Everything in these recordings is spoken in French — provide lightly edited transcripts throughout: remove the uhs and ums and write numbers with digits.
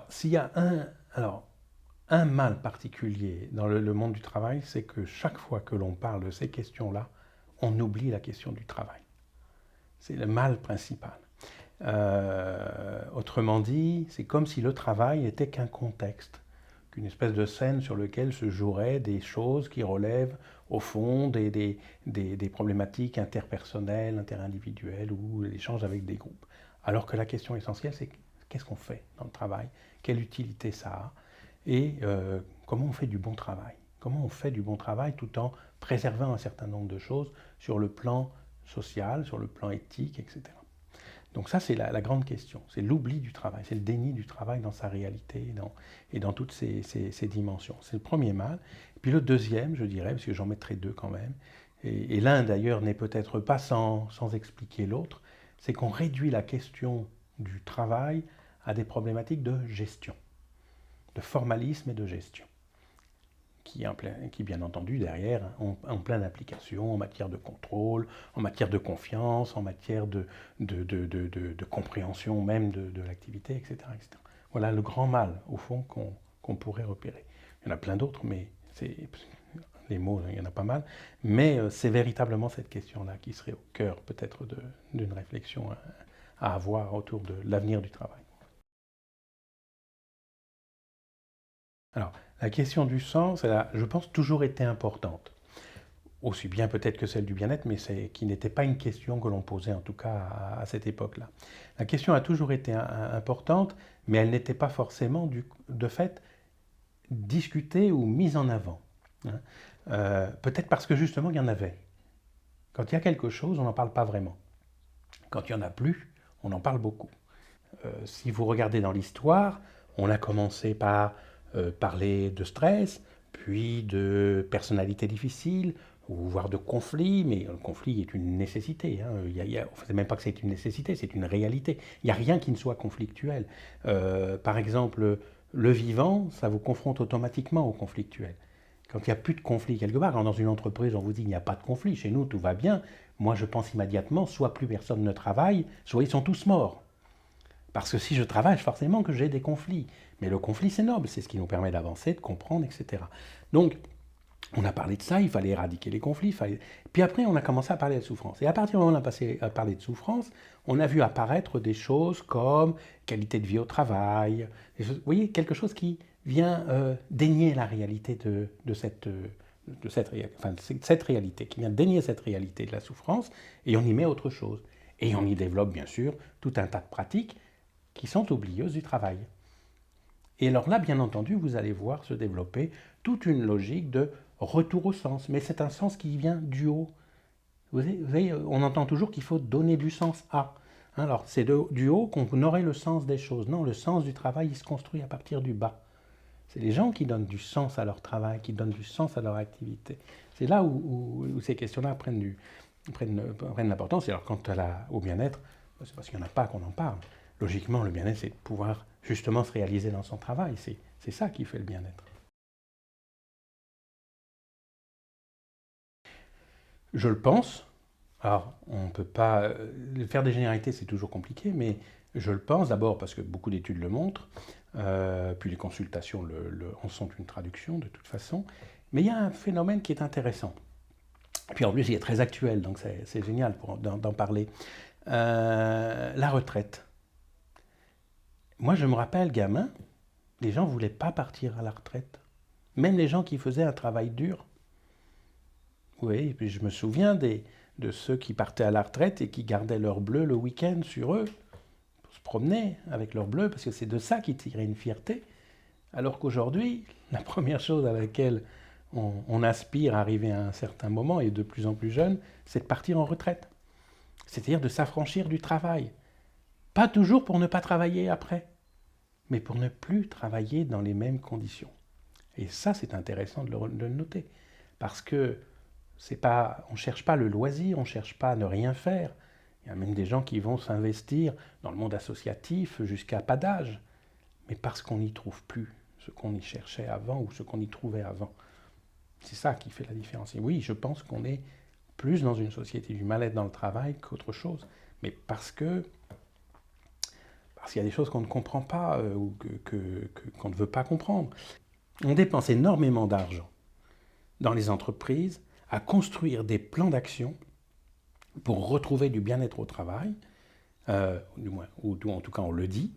S'il y a un mal particulier dans le monde du travail, c'est que chaque fois que l'on parle de ces questions-là, on oublie la question du travail. C'est le mal principal. Autrement dit, c'est comme si le travail était qu'un contexte, qu'une espèce de scène sur laquelle se joueraient des choses qui relèvent au fond des problématiques interpersonnelles, interindividuelles ou l'échange avec des groupes. Alors que la question essentielle, c'est qu'est-ce qu'on fait dans le travail, quelle utilité ça a, et comment on fait du bon travail. Comment on fait du bon travail tout en préservant un certain nombre de choses sur le plan social, sur le plan éthique, etc. Donc ça, c'est la grande question. C'est l'oubli du travail, c'est le déni du travail dans sa réalité et dans toutes ses dimensions. C'est le premier mal. Et puis le deuxième, je dirais, parce que j'en mettrai deux quand même, et l'un d'ailleurs n'est peut-être pas sans expliquer l'autre, c'est qu'on réduit la question du travail à des problématiques de gestion, de formalisme et de gestion qui bien entendu derrière ont plein d'applications en matière de contrôle, en matière de confiance, en matière de compréhension même de l'activité, etc., etc. Voilà le grand mal, au fond, qu'on pourrait repérer. Il y en a plein d'autres, mais les mots, il y en a pas mal. Mais c'est véritablement cette question-là qui serait au cœur peut-être d'une réflexion à avoir autour de l'avenir du travail. Alors, la question du sens, elle a, je pense, toujours été importante. Aussi bien peut-être que celle du bien-être, mais qui n'était pas une question que l'on posait en tout cas à cette époque-là. La question a toujours été importante, mais elle n'était pas forcément de fait discutée ou mise en avant. Hein. Peut-être parce que justement il y en avait. Quand il y a quelque chose, on n'en parle pas vraiment. Quand il n'y en a plus, on en parle beaucoup. Si vous regardez dans l'histoire, on a commencé par parler de stress, puis de personnalité difficile, ou voire de conflit, mais le conflit est une nécessité. Hein. C'est même pas que c'est une nécessité, c'est une réalité. Il n'y a rien qui ne soit conflictuel. Par exemple, le vivant, ça vous confronte automatiquement au conflictuel. Quand il n'y a plus de conflit quelque part, quand dans une entreprise on vous dit qu'il n'y a pas de conflit, chez nous tout va bien, moi je pense immédiatement, soit plus personne ne travaille, soit ils sont tous morts. Parce que si je travaille, forcément que j'ai des conflits. Mais le conflit, c'est noble, c'est ce qui nous permet d'avancer, de comprendre, etc. Donc, on a parlé de ça, il fallait éradiquer les conflits. Puis après, on a commencé à parler de souffrance. Et à partir du moment où on a passé à parler de souffrance, on a vu apparaître des choses comme qualité de vie au travail. Vous voyez, quelque chose qui vient dénier la réalité cette réalité, qui vient dénier cette réalité de la souffrance, et on y met autre chose. Et on y développe, bien sûr, tout un tas de pratiques qui sont oublieuses du travail. Et alors là, bien entendu, vous allez voir se développer toute une logique de retour au sens. Mais c'est un sens qui vient du haut. Vous voyez, on entend toujours qu'il faut donner du sens à. Alors, c'est du haut qu'on aurait le sens des choses. Non, le sens du travail, il se construit à partir du bas. C'est les gens qui donnent du sens à leur travail, qui donnent du sens à leur activité. C'est là où ces questions-là prennent l'importance. Et alors, quant au bien-être, c'est parce qu'il n'y en a pas qu'on en parle. Logiquement, le bien-être, c'est de pouvoir justement se réaliser dans son travail. C'est ça qui fait le bien-être. Je le pense. Alors, on ne peut pas. Faire des généralités, c'est toujours compliqué, mais je le pense d'abord parce que beaucoup d'études le montrent, puis les consultations en sont une traduction de toute façon. Mais il y a un phénomène qui est intéressant. Puis en plus, il est très actuel, donc c'est génial d'en parler. La retraite. Moi, je me rappelle, gamin, les gens ne voulaient pas partir à la retraite. Même les gens qui faisaient un travail dur. Oui, et puis je me souviens de ceux qui partaient à la retraite et qui gardaient leur bleu le week-end sur eux, pour se promener avec leur bleu, parce que c'est de ça qu'ils tiraient une fierté. Alors qu'aujourd'hui, la première chose à laquelle on aspire à arriver à un certain moment, et de plus en plus jeune, c'est de partir en retraite. C'est-à-dire de s'affranchir du travail. Pas toujours pour ne pas travailler après, mais pour ne plus travailler dans les mêmes conditions. Et ça, c'est intéressant de le noter. Parce que on ne cherche pas le loisir, on ne cherche pas à ne rien faire. Il y a même des gens qui vont s'investir dans le monde associatif jusqu'à pas d'âge, mais parce qu'on n'y trouve plus ce qu'on y cherchait avant ou ce qu'on y trouvait avant. C'est ça qui fait la différence. Et oui, je pense qu'on est plus dans une société du mal-être dans le travail qu'autre chose, mais parce parce qu'il y a des choses qu'on ne comprend pas ou qu'on ne veut pas comprendre. On dépense énormément d'argent dans les entreprises à construire des plans d'action pour retrouver du bien-être au travail, du moins, ou en tout cas on le dit,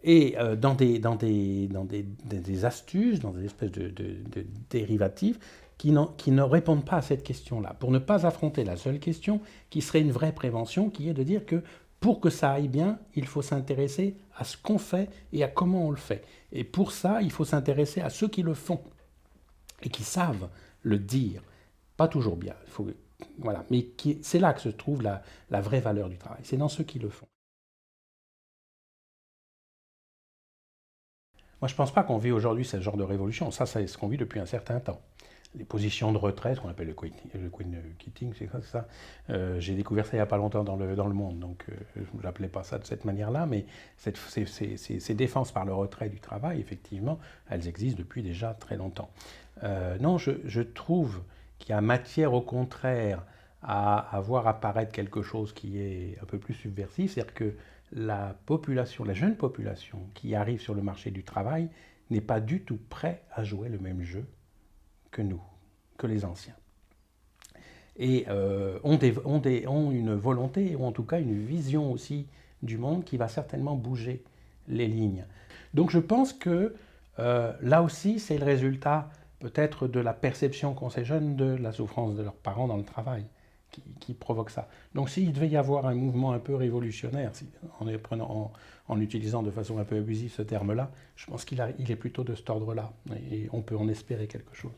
et dans des astuces, dans des espèces de dérivatifs qui ne répondent pas à cette question-là, pour ne pas affronter la seule question qui serait une vraie prévention, qui est de dire que pour que ça aille bien, il faut s'intéresser à ce qu'on fait et à comment on le fait. Et pour ça, il faut s'intéresser à ceux qui le font et qui savent le dire. Pas toujours bien, voilà. Mais c'est là que se trouve la vraie valeur du travail. C'est dans ceux qui le font. Moi, je ne pense pas qu'on vit aujourd'hui ce genre de révolution. Ça, c'est ce qu'on vit depuis un certain temps. Les positions de retraite, qu'on appelle le queen quitting, c'est ça. J'ai découvert ça il n'y a pas longtemps dans le Monde, donc je ne l'appelais pas ça de cette manière-là, mais ces défenses par le retrait du travail, effectivement, elles existent depuis déjà très longtemps. Non, je trouve qu'il y a matière, au contraire, à voir apparaître quelque chose qui est un peu plus subversif, c'est-à-dire que la jeune population qui arrive sur le marché du travail n'est pas du tout prête à jouer le même jeu que nous, que les anciens. Et ont une volonté, ou en tout cas une vision aussi du monde qui va certainement bouger les lignes. Donc je pense que là aussi, c'est le résultat peut-être de la perception qu'ont ces jeunes de la souffrance de leurs parents dans le travail qui provoque ça. Donc s'il devait y avoir un mouvement un peu révolutionnaire, en utilisant de façon un peu abusive ce terme-là, je pense qu'il est plutôt de cet ordre-là, et on peut en espérer quelque chose.